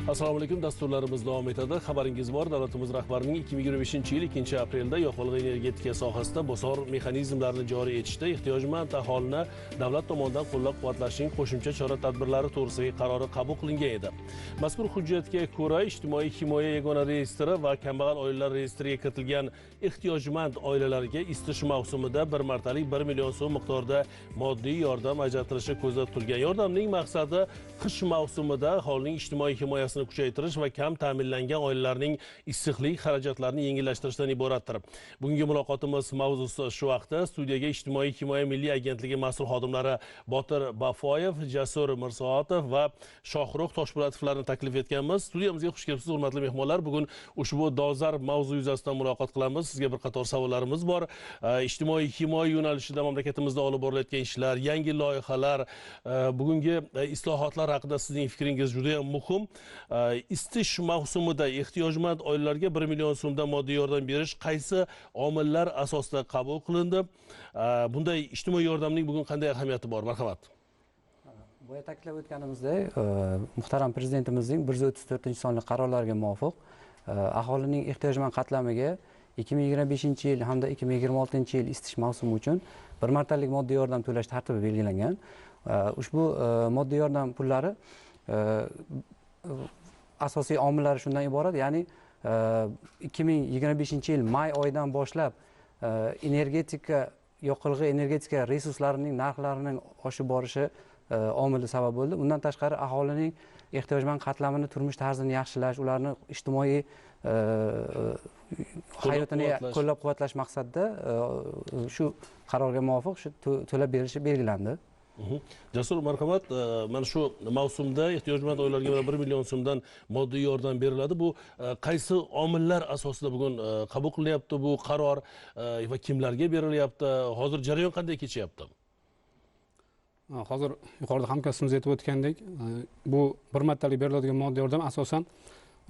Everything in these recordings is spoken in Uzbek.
Assalomu alaykum, dasturlarimiz davom etadi. Xabaringiz bor, davlatimiz rahbarining 2025-yil 2-aprelda yoqilg'i energetika sohasida bosor mexanizmlarini joriy etishda ehtiyojmand aholini davlat tomonidan qo'llab-quvvatlashning qo'shimcha chora-tadbirlari to'g'risidagi qarori qabul qilingan edi. Mazkur hujjatga ko'ra ijtimoiy himoya yagona reyestri va kambag'al oilalar reyestriga kiritilgan ehtiyojmand oilalarga isitish mavsumida bir martalik 1 million so'm miqdorida moddiy yordam ajratilishi ko'zda tutilgan. Yordamning maqsadi qish mavsumida aholining ijtimoiy himoyasini kuchaytirish va kam ta'minlangan oilalarning issiqlik xarajatlarini yengillashtirishdan iboratdir. Bugungi muloqotimiz mavzusi shu vaqtda studiyaga ijtimoiy himoya milliy agentligi mas'ul xodimlari Botir Bafoyev, Jasur Mirsoatov va Shohruh Toshpo'latovlarni taklif etganmiz. Studiyamizga xush kelibsiz, hurmatli mehmonlar. Bugun ushbu dolzarb mavzu yuzasidan muloqot qilamiz. Sizga bir qator savollarimiz bor. Ijtimoiy himoya yo'nalishida mamlakatimizda olib borilayotgan ishlar, yangi loyihalar, bugungi islohotlar haqida sizning fikringiz juda ham muhim. Isitish mavsumida ehtiyojmand oilalarga 1 million so'mdan moddiy yordam berish qaysi omillar asosida qabul qilindi? Bunday ijtimoiy yordamning bugun qanday ahamiyati bor? Marhamat. Boya ta'kidlab o'tganimizdek, muhtaram prezidentimizning 134-sonli qarorlariga muvofiq aholining ehtiyojmand qatlamiga 2025-yil hamda 2026-yil isitish mavsumi uchun bir martalik moddiy yordam to'lash tartibi belgilangan. Ushbu moddiy yordam pullari asosiy omillari shundan iborat, ya'ni 2025-yil may oyidan boshlab yoqilg'i energetika resurslarining narxlarining oshib borishi omili sabab bo'ldi. Bundan tashqari aholining ehtiyojmand qatlamini, turmush tarzini yaxshilash, ularni ijtimoiy hayotini qo'llab-quvvatlash maqsadida shu qarorga muvofiq shu to'lab berilishi belgilandi. Jasur, marhamat, mana shu mavsumda ehtiyojmand oilalarga 1 million so'mdan moddiy yordam beriladi. Bu qaysi omillar asosida bugun qabul qilinyapti bu qaror va kimlarga berilyapti? Hozir jarayon qanday kechyapti? Hozir yuqorida hamkasbimiz aytib o'tgandek, bu bir martalik beriladigan moddiy yordam asosan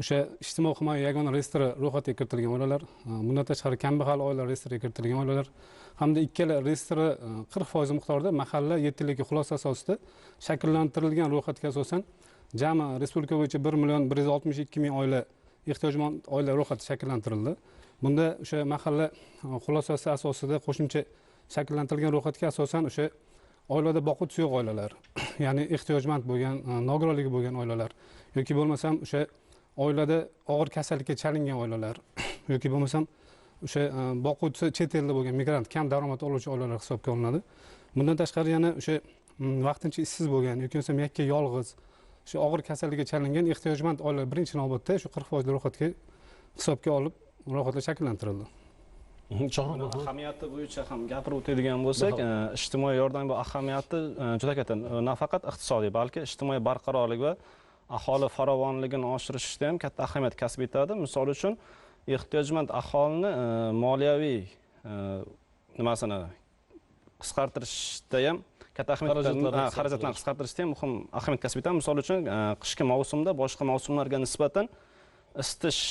o'sha ijtimoiy himoya yagona reyestri ro'yxatga kiritilgan oilalar, bundan tashqari kambag'al oilalar reyestriga kiritilgan oilalar hamda ikkala reyestri 40% miqdorida mahalla yettilik xulosa asosida shakllantirilgan ro'yxatga asosan jami respublika bo'yicha 1 million 162 ming oila ehtiyojmand oila ro'yxati shakllantirildi. Bunda o'sha mahalla xulosasi asosida qo'shimcha shakllantirilgan ro'yxatga asosan o'sha oilada boquvchi yo'q oilalar, ya'ni ehtiyojmand bo'lgan, nogironligi bo'lgan oilalar yoki bo'lmasam o'sha oilada og'ir kasallikka chalingan oilalar yoki bo'lmasam o'sha boquvchi chet elda bo'lgan migrant, kam daromad oluvchi oilalar hisobga olinadi. Bundan tashqari yana o'sha vaqtincha ishsiz bo'lgan yoki bo'lmasam yakka yolg'iz, o'sha og'ir kasallikka chalingan ehtiyojmand oilalar birinchi navbatda shu 40% ro'yxatga hisobga olib ro'yxatlar shakllantirildi. Ahamiyati bo'yicha ham gapirib o'tadigan bo'lsak, ijtimoiy yordam bu ahamiyati juda katta. Nafaqat iqtisodiy, balki ijtimoiy barqarorlik va aholi farovonligini oshirishda ham katta ahamiyat kasb etadi. Misol uchun, ehtiyojmand aholini moliyaviy nimasini qisqartirishda ham katta ahamiyat, xarajatlarni qisqartirishda ham muhim ahamiyat kasb etadi. Misol uchun, qishki mavsumda boshqa mavsumlarga nisbatan isitish,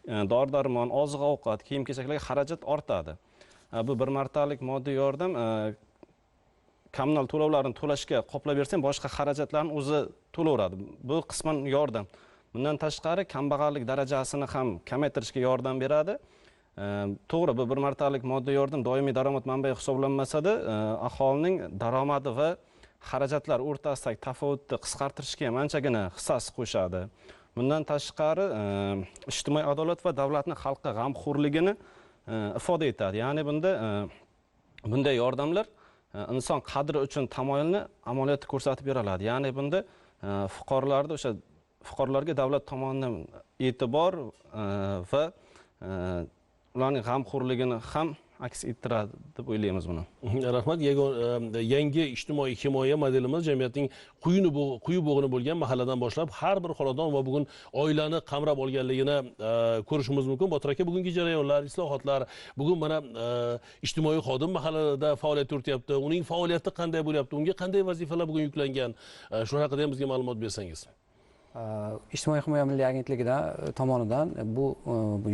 dori-darmon, oziq-ovqat, kiyim-kechaklarga xarajat ortadi. Bu bir martalik moddiy yordam kommunal to'lovlarni to'lashga qoplab bersang, boshqa xarajatlarni o'zi to'laveradi. Bu qisman yordam. Bundan tashqari kambag'allik darajasini ham kamaytirishga yordam beradi. To'g'ri, bu bir martalik moddiy yordam doimiy daromad manbai hisoblanmasa-da, aholining daromadi va xarajatlar o'rtasidagi tafovutni qisqartirishga ham anchagina hissasi qo'shadi. Bundan tashqari ijtimoiy adolat va davlatning xalqqa g'amxo'rligini ifoda etadi. Ya'ni bunday yordamlar inson qadri uchun tamoyilni amaliyotda ko'rsatib beriladi. Ya'ni bunda fuqarolarga davlat tomonidan e'tibor va ularning g'amxo'rligini ham aks ettiradi deb o'ylaymiz buni. Rahmat. Yangi ijtimoiy himoya modelimiz jamiyatning quyi bo'g'ini bo'lgan mahalladan boshlab har bir xonadon va bugun oilani qamrab olganligini ko'rishimiz mumkin. Botir aka, bugungi jarayonlar, islohotlar, bugun mana ijtimoiy xodim mahallada faoliyat yurityapti. Uning faoliyati qanday bo'lyapti? Unga qanday vazifalar bugun yuklangan? Shu haqida ham bizga ma'lumot bersangiz. Ijtimoiy himoya milliy agentligidan tomonidan bu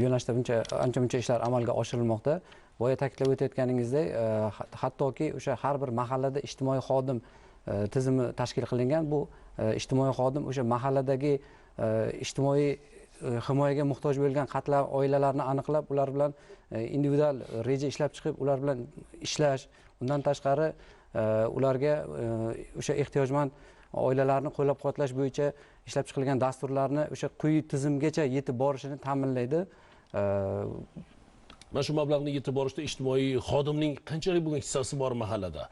yo'nalishda ancha-muncha ishlar amalga oshirilmoqda. Boya ta'kidlab o'tayotganingizdek, hattoki o'sha har bir mahallada ijtimoiy xodim tizimi tashkil qilingan. Bu ijtimoiy xodim o'sha mahalladagi ijtimoiy himoyaga muhtoj bo'lgan qatlam oilalarni aniqlab, ular bilan individual reja ishlab chiqib, ular bilan ishlash, undan tashqari ularga o'sha ehtiyojmand oilalarni qo'llab-quvvatlash bo'yicha ishlab chiqilgan dasturlarni o'sha quyi tizimgacha yetib borishini ta'minlaydi. Mana shu mablag'ni yetib borishda ijtimoiy xodimning qanchalik bo'lgan hissasi bor mahallada?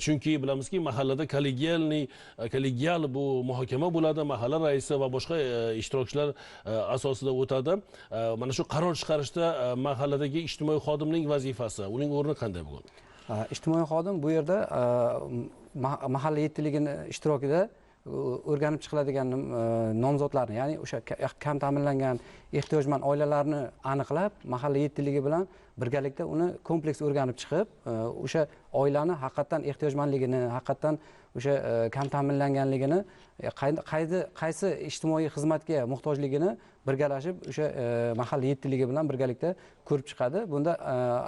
Chunki bilamizki, mahallada kollegial bu muhokama bo'ladi, mahalla raisi va boshqa ishtirokchilar asosida o'tadi. Mana shu qaror chiqarishda mahalladagi ijtimoiy xodimning vazifasi, uning o'rni qanday bo'lgan? Ijtimoiy xodim bu yerda mahalla yettiligini ishtirokida o'rganib chiqiladigan nomzodlarni, ya'ni o'sha kam ta'minlangan ehtiyojmand oilalarni aniqlab, mahalla yettiligi bilan birgalikda uni kompleks o'rganib chiqib, o'sha oilani haqiqatan ehtiyojmandligini, haqiqatan o'sha kam ta'minlanganligini, qaysi ijtimoiy xizmatga muhtojligini birgalashib o'sha mahalla yettiligi bilan birgalikda ko'rib chiqadi. Bunda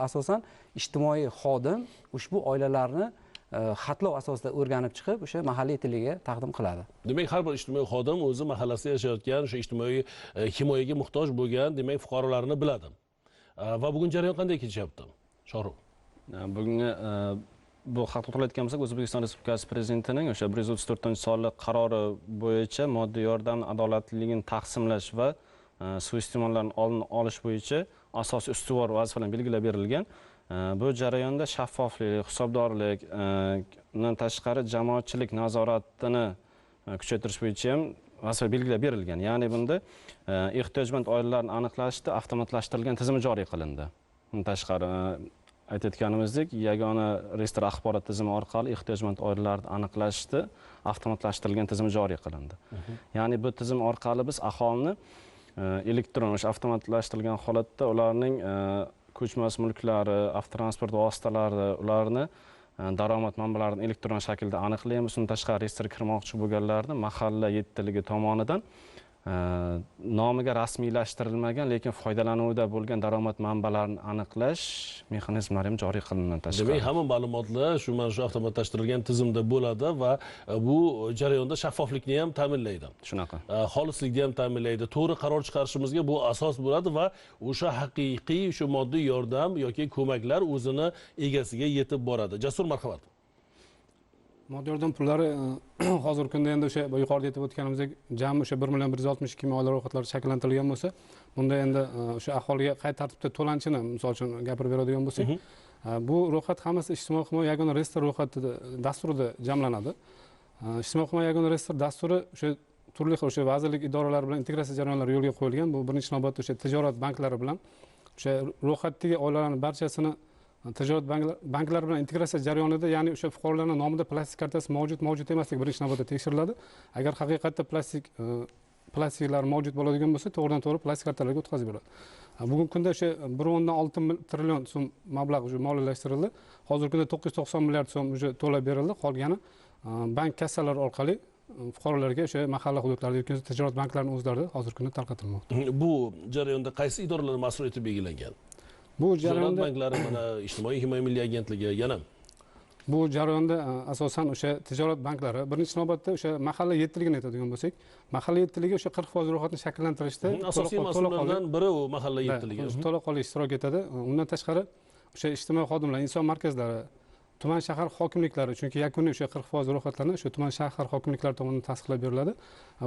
asosan ijtimoiy xodim ushbu oilalarni xatlov asosida o'rganib chiqib, o'sha mahalla yetiligiga taqdim qiladi. Demak, har bir ijtimoiy xodim o'zi mahallasida yashayotgan o'sha ijtimoiy himoyaga muhtoj bo'lgan, demak, fuqarolarni biladi. Va bugun jarayon qanday kechyapti? Shohrux. Bugungi bu haqda to'xtalayotgan bo'lsak, O'zbekiston Respublikasi Prezidentining o'sha 134-sonli qarori bo'yicha moddiy yordam adolatliligini taqsimlash va suiiste'mollarning oldini olish bo'yicha asosiy ustuvor vazifalar belgilab berilgan. Bu jarayonda shaffoflik, hisobdorlikdan tashqari jamoatchilik nazoratini kuchaytirish bo'yicha ham vazifa belgilab berilgan. Ya'ni bunda ehtiyojmand oilalarni aniqlashda avtomatlashtirilgan tizimi joriy qilindi. Bundan tashqari aytayotganimizdek, yagona reyestr axborot tizimi orqali ehtiyojmand oilalarni aniqlashda avtomatlashtirilgan tizimi joriy qilindi. Ya'ni bu tizim orqali biz aholini elektron o'sha avtomatlashtirilgan holatda ularning ko'chmas mulklari, avtotransport vositalari, ularni daromad manbalarini elektron shaklda aniqlaymiz. Undan tashqari reyestrga kirmoqchi bo'lganlarni mahalla yettiligi tomonidan nomiga rasmiylashtirilmagan, lekin foydalanuvda bo'lgan daromad manbalarini aniqlash mexanizmlari ham joriy qilinadi. Demak, hamma ma'lumotlar mana shu avtomatlashtirilgan tizimda bo'ladi va bu jarayonda shaffoflikni ham ta'minlaydi. Shunaqa. Xolislikni ham ta'minlaydi. To'g'ri qaror chiqarishimizga bu asos bo'ladi va o'sha haqiqiy shu moddiy yordam yoki ko'maklar o'zini egasiga yetib boradi. Jasur, marhamat. Moddiy yordam pullari hozirgi kunda endi o'sha yuqorida aytib o'tganimizdek jami o'sha 1,162 million oila ro'yxatlari shakllantirilgan bo'lsa, bunda endi o'sha aholiga qay tartibda to'lanishini misol uchun gapirib beradigan bo'lsak, bu ro'yxat hammasi ijtimoiy himoya yagona reyestr ro'yxati dasturida jamlanadi. Ijtimoiy himoya yagona reyestr dasturi o'sha turli xil o'sha vazirlik idoralari bilan integratsiya jarayonlari yo'lga qo'yilgan. Bu birinchi navbatda o'sha tijorat banklari bilan o'sha ro'yxatdagi oilalarning barchasini tijorat banklari bilan integratsiya jarayonida, ya'ni o'sha fuqarolarning nomida plastik kartasi mavjud emasligi birinchi navbatda tekshiriladi. Agar haqiqatda plastiklar mavjud bo'ladigan bo'lsa, to'g'ridan to'g'ri plastik kartalarga o'tkazib beradi. Bugungi kunda o'sha 1,6 trillion so'm mablag' moliyalashtirildi. Hozirgi kunda 990 milliard so'm to'lab berildi. Qolgani bank kassalari orqali fuqarolarga o'sha mahalla hududlarida yoki tijorat banklarining o'zlarida hozirgi kunda tarqatilmoqda. Bu jarayonda qaysi idoralar mas'ul etib belgilangan? Bu jarayonda banklari, mana ijtimoiy himoya milliy agentligi yana bu jarayonda asosan o'sha tijorat banklari birinchi navbatda o'sha mahalla yettiligini aytadigan bo'lsak, mahalla yettiligi o'sha 40% ro'yxatni shakllantirishda asosiy mas'ullardan biri u mahalla yettiligi. To'laqonli ishtirok etadi. Undan tashqari o'sha ijtimoiy xodimlar, inson markazlari, tuman shahar hokimliklari, chunki yakuniy o'sha 40% ro'yxatlarni o'sha tuman shahar hokimliklari tomonidan tasdiqlab beriladi.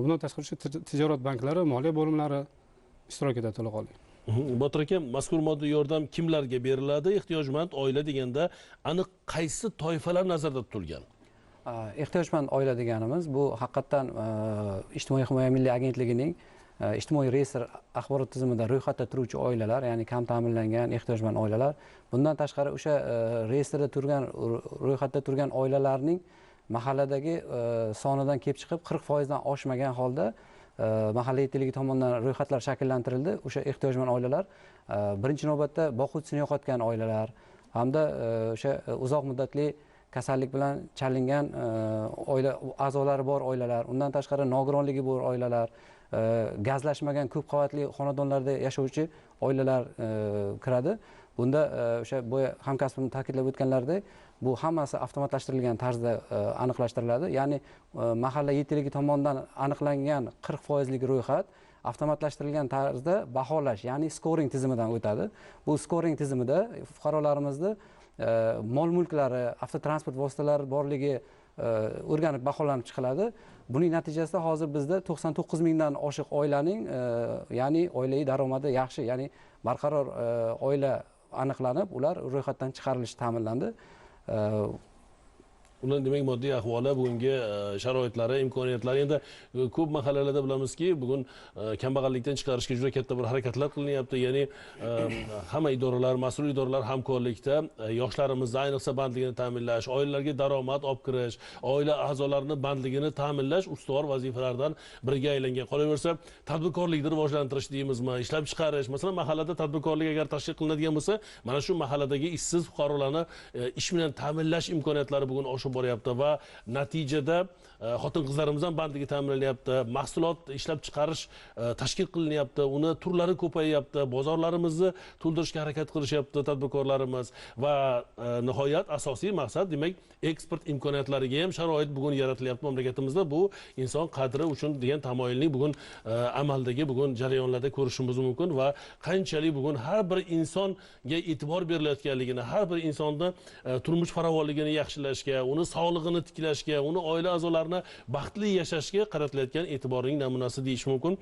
Bundan tashqari o'sha tijorat banklari, moliya bo'limlari ishtirok etadi to'laqonli. Botir aka, mazkur moddiy yordam kimlarga beriladi? Ehtiyojmand oila deganda aniq qaysi toifalar nazarda tutilgan? Ehtiyojmand oila deganimiz bu haqiqatan ijtimoiy himoya milliy agentligining ijtimoiy reyestr axborot tizimida ro'yxatda turuvchi oilalar, ya'ni kam ta'minlangan ehtiyojmand oilalar. Bundan tashqari o'sha reyestrda turgan, ro'yxatda turgan oilalarning mahalladagi sonidan kelib chiqib 40% dan oshmagan holda mahalla yettiligi tomonidan ro'yxatlar shakllantirildi. O'sha ehtiyojmand oilalar birinchi navbatda boquvchisini yo'qotgan oilalar hamda o'sha uzoq muddatli kasallik bilan chalingan oila a'zolari bor oilalar, undan tashqari nogironligi bor oilalar, gazlashmagan ko'p qavatli xonadonlarda yashovchi oilalar kiradi. Bunda o'sha boya hamkasbim ta'kidlab o'tganlaridek, Bu hammasi avtomatlashtirilgan tarzda aniqlashtiriladi. Ya'ni mahalla yetiligi tomonidan aniqlangan 40% ro'yxat avtomatlashtirilgan tarzda baholash, ya'ni scoring tizimidan o'tadi. Bu scoring tizimida fuqarolarimizni mol mulklari, avtotransport vositalari borligi o'rganib baholanib chiqiladi. Buning natijasida hozir bizda 99 mingdan oshiq oilaning, ya'ni oilaviy daromadi yaxshi, ya'ni barqaror oila aniqlanib, ular ro'yxatdan chiqarilishi ta'minlandi. Ular demak moddiy ahvoli, bugungi sharoitlari, imkoniyatlari, endi ko'p mahallalarda bilamizki, bugun kambag'allikdan chiqarishga juda katta bir harakatlar qilinyapti. Ya'ni hamma idoralar, mas'ul idoralar hamkorlikda yoshlarimizni ayniqsa bandligini ta'minlash, oilalarga daromad olib kirish, oila a'zolarini bandligini ta'minlash ustuvor vazifalardan biriga aylangan. Qolaversa, tadbirkorlikni rivojlantirish deymizmi, ishlab chiqarish. Masalan, mahallada tadbirkorlik agar tashkil qilinadigan bo'lsa, mana shu mahalladagi ishsiz fuqarolarni ish bilan ta'minlash imkoniyatlari bugun oshib boryapti va natijada xotin-qizlarimiz ham bandligi ta'minlanyapti, mahsulot ishlab chiqarish tashkil qilinyapti, uni turlari ko'payyapti, bozorlarimizni to'ldirishga harakat qilishyapti tadbirkorlarimiz va nihoyat asosiy maqsad demak eksport imkoniyatlariga ham sharoit bugun yaratilyapti mamlakatimizda. Bu inson qadri uchun degan tamoyilni bugun amaldagi bugun jarayonlarda ko'rishimiz mumkin va qanchalik bugun har bir insonga e'tibor berilayotganligini, har bir insonni turmush farovonligini yaxshilashga, uni sog'lig'ini tiklashga, uni oila a'zolarini baxtli yashashga qaratilayotgan e'tiborning namunasi deyish mumkin.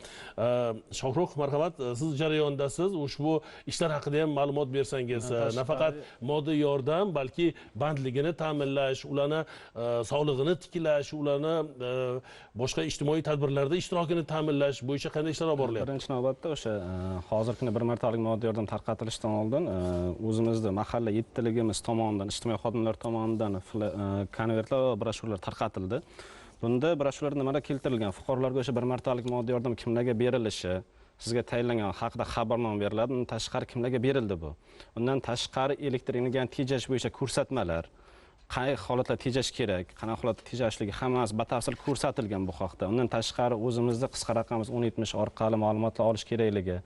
Shohruh, marhamat, siz jarayondasiz. Ushbu ishlar haqida ham ma'lumot bersangiz, nafaqat moddiy yordam, balki bandligini ta'minlash, ularni sog'lig'ini tiklash, ularni boshqa ijtimoiy tadbirlarda ishtirokini ta'minlash bo'yicha qanday ishlar olib borilyapti? Birinchi navbatda o'sha hozirgi kunda bir martalik moddiy yordam tarqatilishidan oldin o'zimizda mahalla yettiligimiz tomonidan, ijtimoiy xodimlar tomonidan konvertlar va broshurlar tarqatildi. Bunda broshurlarda nimalar keltirilgan? Fuqarolarga o'sha bir martalik moddiy yordam kimlarga berilishi, sizga tayinlangan haqida xabarnoma beriladi. Undan tashqari kimlarga berildi bu? Undan tashqari elektr energiyani tejash bo'yicha ko'rsatmalar, qay holatlarda tejash kerak, qanaqa holatda tejashligi hammasi batafsil ko'rsatilgan bu haqda. Undan tashqari o'zimizda qisqa raqamimiz 1070 orqali ma'lumotlar olish kerakligi.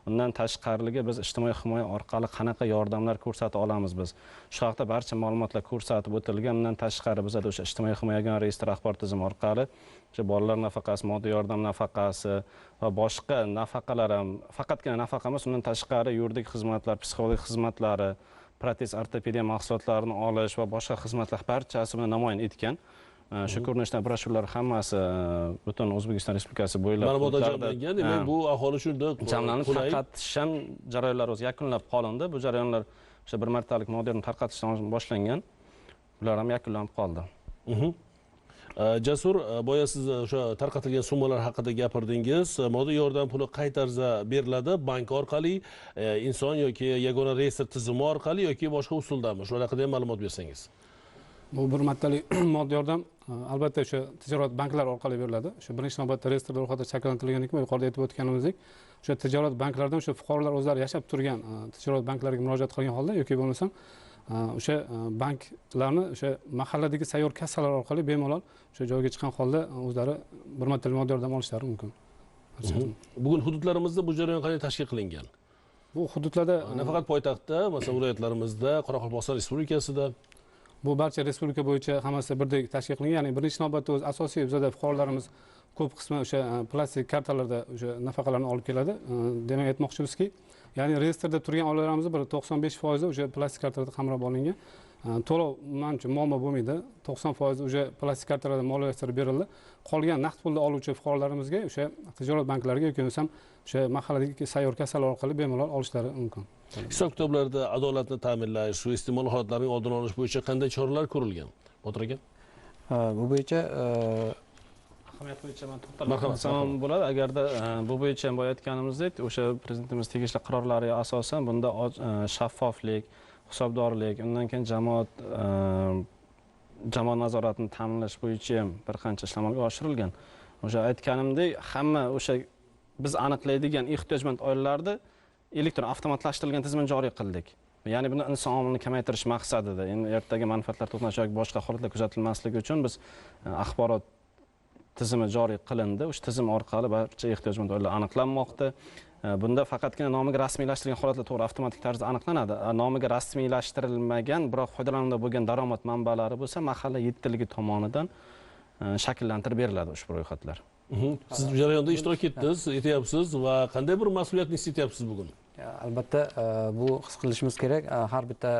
Undan tashqariligi biz ijtimoiy himoya orqali qanaqa yordamlar ko'rsata olamiz biz. Shu haqda barcha ma'lumotlar ko'rsatib o'tilgan. Undan tashqari bizda o'sha ijtimoiy himoya reyestr axborot tizimi orqali o'sha bolalar nafaqasi, moddiy yordam nafaqasi va boshqa nafaqalar ham, faqatgina nafaqa emas, undan tashqari yuridik xizmatlar, psixologik xizmatlari, protez ortopediya mahsulotlarini olish va boshqa xizmatlar barchasi bilan namoyon etgan. Shu ko'rinishda broshurlar hammasi butun O'zbekiston Respublikasi bo'ylab ma'lumotlar jamlangan. Demak, bu aholi shunda jamlanib tarqatish ham jarayonlari o'zi yakunlab qolindi. Bu jarayonlar o'sha bir martalik moddiy yordam tarqatishdan boshlangan. Ular ham yakunlanib qoldi. Jasur, boya siz o'sha tarqatilgan summalar haqida gapirdingiz. Moddiy yordam puli qay tarzda beriladi? Bank orqali, inson yoki yagona reyestr tizimi orqali yoki boshqa usuldami? Shular haqida ham ma'lumot bersangiz. Bu bir martalik moddiy yordam albatta o'sha tijorat banklar orqali beriladi. O'sha birinchi navbatda reyestr ro'yxati shakllantirilgandan keyin yuqorida aytib o'tganimizdek, o'sha tijorat banklaridan o'sha fuqarolar o'zlari yashab turgan tijorat banklariga murojaat qilgan holda yoki bo'lmasam o'sha banklarni o'sha mahalladagi sayyor kassalar orqali bemalol o'sha joyga chiqqan holda o'zlari bir martalik moddiy yordam olishlari mumkin. Bugun hududlarimizda bu jarayon qanday tashkil qilingan? Bu hududlarda nafaqat poytaxtda, masalan, viloyatlarimizda, Qoraqalpog'iston Respublikasida, bu barcha respublika bo'yicha hammasi birdek tashkil qilingan. Ya'ni birinchi navbatda o'z asosiy bizada fuqarolarimiz ko'p qismi o'sha plastik kartalarda o'sha nafaqalarni olib keladi. Demak, aytmoqchimizki, ya'ni reyestrda turgan oilalarimiz bir 95% o'sha plastik kartalarda qamrab olingan. To'lov manimcha muammo bo'lmaydi. 90% o'sha plastik kartalarda moliyalashtirib berildi. Qolgan naqd pulda oluvchi fuqarolarimizga o'sha tijorat banklariga yoki bo'lmasam o'sha mahalladagi sayyor kassalar orqali bemalol olishlari mumkin. Hisob kitoblarda adolatni ta'minlash, suiiste'mol holatlarining oldini olish bo'yicha qanday choralar ko'rilgan? Botir aka? Bu bo'yicha ahamiyat bo'yicha men to'xtalib o'tsam bo'ladi. Agarda bu bo'yicha ham boya aytganimizdek, o'sha prezidentimiz tegishli qarorlariga asosan bunda shaffoflik, hisobdorlik, undan keyin jamoat nazoratini ta'minlash bo'yicha ham bir qancha ishlar amalga oshirilgan. O'sha aytganimdek, hamma o'sha biz aniqlaydigan ehtiyojmand oilalarda elektron avtomatlashtirilgan tizimni joriy qildik. Ya'ni buni inson omilini kamaytirish maqsadida, endi ertaga manfaatlar to'qnash yoki boshqa holatlar kuzatilmasligi uchun biz axborot tizimi joriy qilindi. O'sha tizim orqali barcha ehtiyojmand oilalar aniqlanmoqda. Bunda faqatgina nomiga rasmiylashtirilgan holatlar to'g'ri avtomatik tarzda aniqlanadi. Nomiga rasmiylashtirilmagan, biroq foydalanuvda bo'lgan daromad manbalari bo'lsa, mahalla yettiligi tomonidan shakllantirib beriladi ushbu ro'yxatlar. Siz jarayonda ishtirok etdingiz, etyapsiz va qanday bir mas'uliyatni his etyapsiz bugun? Albatta bu his qilishimiz kerak. Har bitta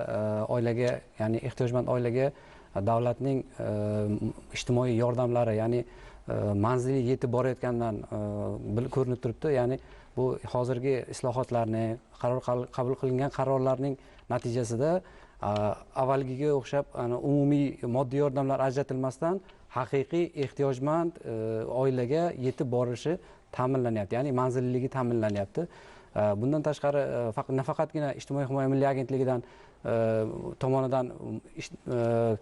oilaga, ya'ni ehtiyojmand oilaga davlatning ijtimoiy yordamlari, ya'ni manzili yetib borayotganidan ko'rinib turibdi. Ya'ni bu hozirgi islohotlarni, qabul qilingan qarorlarning natijasida avvalgiga o'xshab umumiy moddiy yordamlar ajratilmasdan haqiqiy ehtiyojmand oilaga yetib borishi ta'minlanyapti, ya'ni manzilligi ta'minlanyapti. Bundan tashqari nafaqatgina ijtimoiy himoya milliy agentligidan tomonidan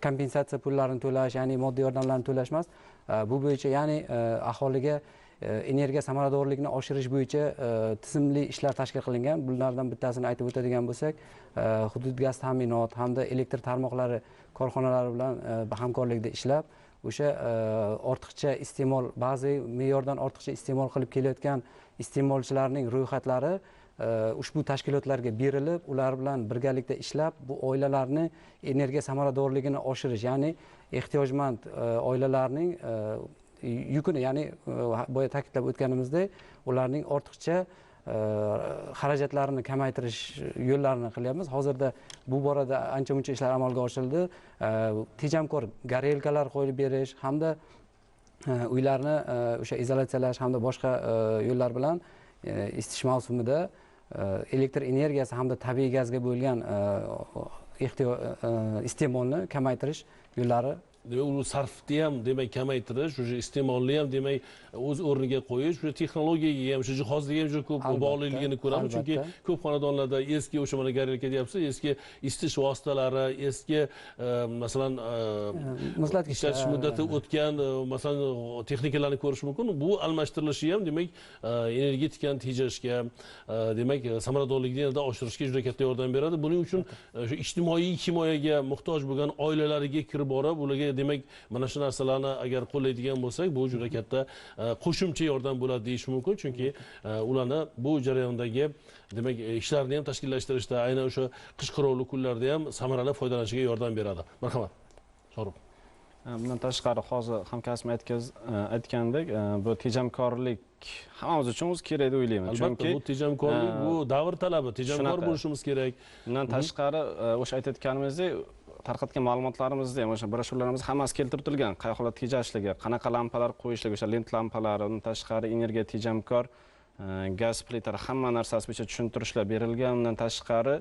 kompensatsiya pullarini to'lash, ya'ni moddiy yordamlarni to'lash emas, bu bo'yicha ya'ni aholiga energiya samaradorligini oshirish bo'yicha tizimli ishlar tashkil qilingan. Bulardan bittasini aytib o'tadigan bo'lsak, hudud gaz ta'minot hamda elektr tarmoqlari korxonalari bilan hamkorlikda ishlab, o'sha ortiqcha iste'mol, ba'zi me'yordan ortiqcha iste'mol qilib kelayotgan iste'molchilarning ro'yxatlari ushbu tashkilotlarga berilib, ular bilan birgalikda ishlab, bu oilalarni energiya samaradorligini oshirish, ya'ni ehtiyojmand oilalarning yukini, ya'ni boya ta'kidlab o'tganimizdek, ularning ortiqcha xarajatlarini kamaytirish yo'llarini qilyapmiz. Hozirda bu borada ancha-muncha ishlar amalga oshirildi. Tejamkor garelkalar qo'yib berish hamda uylarni o'sha izolyatsiyalash hamda boshqa yo'llar bilan isitish mavsumida elektr energiyasi hamda tabiiy gazga bo'lgan iste'molni kamaytirish yo'llari. U sarfni ham demak kamaytirish, o'sha iste'molni ham demak o'z o'rniga qo'yish, o'sha texnologiyaga ham, o'sha jihozga ham juda ko'p bog'liqligini ko'ramiz. Chunki ko'p xonadonlarda eski o'sha mana garelka deyapsiz, eski isitish vositalari, eski masalan muzlatgich ishlatish muddati o'tgan masalan texnikalarni ko'rish mumkin. Bu almashtirilishi ham demak energetikani tejashga, demak samaradorlikni yanada oshirishga juda katta yordam beradi. Buning uchun o'sha ijtimoiy himoyaga muhtoj bo'lgan oilalariga kirib borib, ularga demak mana shu narsalarni agar qo'llaydigan bo'lsak, bu juda katta qo'shimcha yordam bo'ladi deyish mumkin. Chunki ularni bu jarayondagi demak ishlarni ham tashkillashtirishda, aynan o'sha qish qirovli kunlarda ham samarali foydalanishiga yordam beradi. Marhamat. So'rab. Bundan tashqari hozir hamkasbim aytgandek, bu tejamkorlik hammamiz uchun o'zi kerak deb o'ylayman. Chunki bu tejamkorlik bu davr talabi, tejamkor bo'lishimiz kerak. Bundan tashqari o'sha aytayotganimizdek, tarqatgan ma'lumotlarimizda ham o'sha broshuralarimizda hammasi keltirib o'tilgan. Qay holatda tejashligi, qanaqa lampalar qo'yishligi, o'sha lent lampalari, undan tashqari energiya tejamkor gaz plitalari, hamma narsasi bo'yicha tushuntirishlar berilgan. Undan tashqari,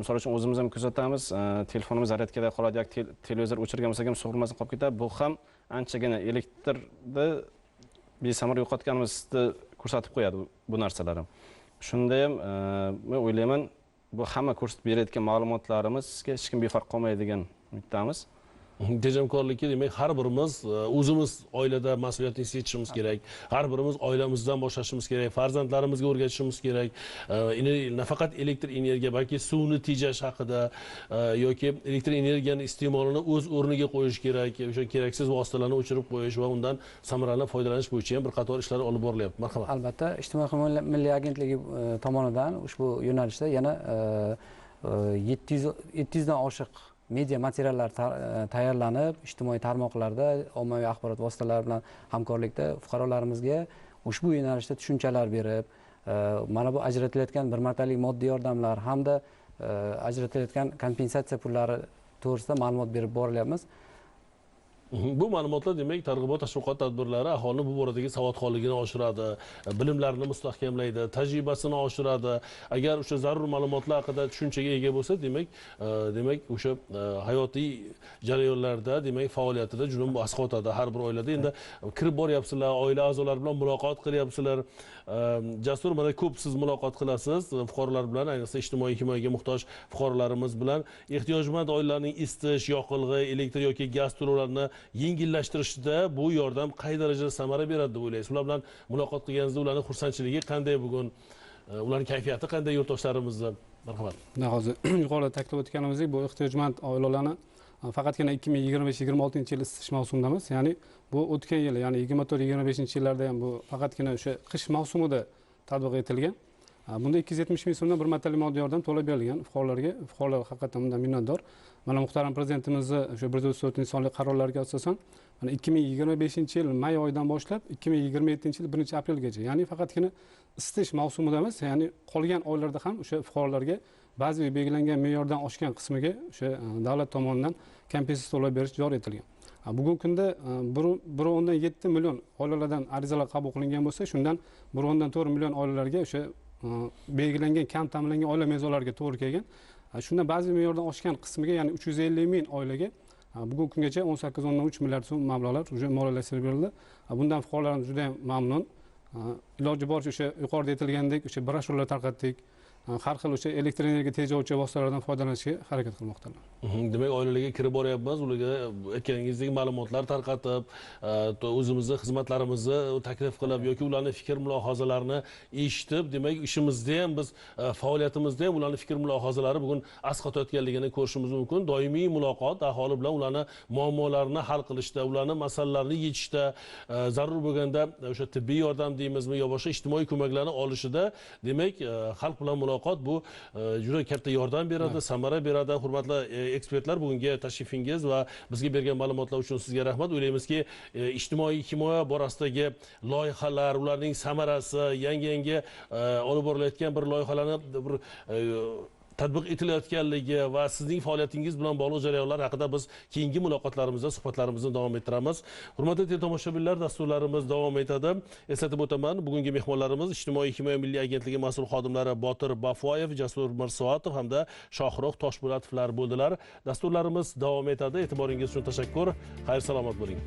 misol uchun o'zimiz ham kuzatamiz, telefonimiz zaryadkada qoladi yoki televizor o'chirgan bo'lsak ham sug'urmasdan qolib ketadi. Bu ham anchagina elektrni besamar yo'qotganimizni ko'rsatib qo'yadi bu narsalar ham. Shunda ham men o'ylayman, bu hamma ko'rsatib berayotgan ma'lumotlarimizga hech kim befarq qolmaydigan umiddamiz. Tejamkorlikka demak har birimiz o'zimiz oilada mas'uliyatni his etishimiz kerak. Har birimiz oilamizdan boshlashimiz kerak, farzandlarimizga o'rgatishimiz kerak. Nafaqat elektr energiya, balki suvni tejash haqida yoki elektr energiyani iste'molini o'z o'rniga qo'yish kerak. O'sha keraksiz vositalarni o'chirib qo'yish va undan samarali foydalanish bo'yicha ham bir qator ishlar olib borilyapti. Marhamat. Albatta, ijtimoiy himoya milliy agentligi tomonidan ushbu yo'nalishda yana 700 dan oshiq media materiallar tayyorlanib, ijtimoiy tarmoqlarda, ommaviy axborot vositalari bilan hamkorlikda fuqarolarimizga ushbu yo'nalishda tushunchalar berib, mana bu ajratilayotgan bir martalik moddiy yordamlar hamda ajratilayotgan kompensatsiya pullari to'g'risida ma'lumot berib borilyapmiz. Bu ma'lumotlar demak targ'ibot tashviqot tadbirlari aholini bu boradagi savodxonligini oshiradi, bilimlarini mustahkamlaydi, tajribasini oshiradi. Agar o'sha zarur ma'lumotlar haqida tushunchaga ega bo'lsa, demak o'sha hayotiy jarayonlarda demak faoliyatida juda asqotadi har bir oilada. Endi kirib boryapsizlar, oila a'zolari bilan muloqot qilyapsizlar. Jasur, mana ko'p siz muloqot qilasiz fuqarolar bilan, ayniqsa ijtimoiy himoyaga muhtoj fuqarolarimiz bilan. Ehtiyojmand oilalarning isitish, yoqilg'i, elektr yoki gaz to'lovlarini yengillashtirishda bu yordam qay darajada samara beradi deb o'ylaysiz? Ular bilan muloqot qilganingizda ularning xursandchiligi qanday bugun? Ularning kayfiyati qanday yurtdoshlarimizni? Marhamat. Hozir yuqorida ta'kidlab o'tganimizdek, bu ehtiyojmand oilalarni faqatgina 2025-26 yil isitish mavsumidamiz. Ya'ni bu o'tgan yil, ya'ni 24-25 yillarda ham bu faqatgina o'sha qish mavsumida tatbiq etilgan. Bunda 270 ming so'mdan bir martalik moddiy yordam to'lab berilgan fuqarolarga. Fuqarolar haqiqatan bundan minnatdor. Mana muhtaram prezidentimizni o'sha 134-sonli qarorlarga asosan mana 2025-yil may oyidan boshlab 2027-yil 1-aprelgacha, ya'ni faqatgina isitish mavsumidamiz. Ya'ni qolgan oylarda ham o'sha fuqarolarga ba'zi belgilangan me'yordan oshgan qismiga o'sha davlat tomonidan kompensatsiya to'lab berish joriy etilgan. Bugungi kunda 1.7 million oilalardan arizalar qabul qilingan bo'lsa, shundan 1.4 million oilalarga o'sha belgilangan kam ta'minlangan oila mezonlariga to'g'ri kelgan. Shundan ba'zi me'yordan oshgan qismiga, ya'ni 350 ming oilaga bugungi kungacha 18.3 milliard so'm mablag'lar moliyalashtirib berildi. Bundan fuqarolarimiz juda ham mamnun. Iloji boricha o'sha yuqorida aytilgandek o'sha broshurlar tarqatdik. Har xil o'sha elektr energiya tejovchi vositalardan foydalanishga harakat qilmoqdalar. Demak, oilalarga kirib boryapmiz, ularga aytganingizdek ma'lumotlar tarqatib, o'zimizni xizmatlarimizni taklif qilib yoki ularning fikr mulohazalarini eshitib, demak, ishimizda ham biz faoliyatimizda ham ularning fikr mulohazalari bugun asqotayotganligini ko'rishimiz mumkin. Doimiy muloqot aholi bilan ularni muammolarini hal qilishda, ularning masalalarini yechishda, zarur bo'lganda o'sha tibbiy yordam deymizmi yo boshqa ijtimoiy ko'maklarni olishida, demak, xalq bilan muloqot bu juda katta yordam beradi, samara beradi. Hurmatli ekspertlar, bugungi tashrifingiz va bizga bergan ma'lumotlar uchun sizga rahmat. O'ylaymizki, ijtimoiy himoya borasidagi loyihalar, ularning samarasi, yangi olib borilayotgan bir loyihalarni bir tatbiq etilayotganligi va sizning faoliyatingiz bilan bog'liq jarayonlar haqida biz keyingi muloqotlarimizda suhbatlarimizni davom ettiramiz. Hurmatli teletomoshabinlar, dasturlarimiz davom etadi. Eslatib o'taman, bugungi mehmonlarimiz Ijtimoiy himoya milliy agentligi mas'ul xodimlari Botir Bafoyev, Jasur Mirsoatov hamda Shohruh Toshpo'latovlar bo'ldilar. Dasturlarimiz davom etadi. E'tiboringiz uchun tashakkur. Xayr salomat bo'ling.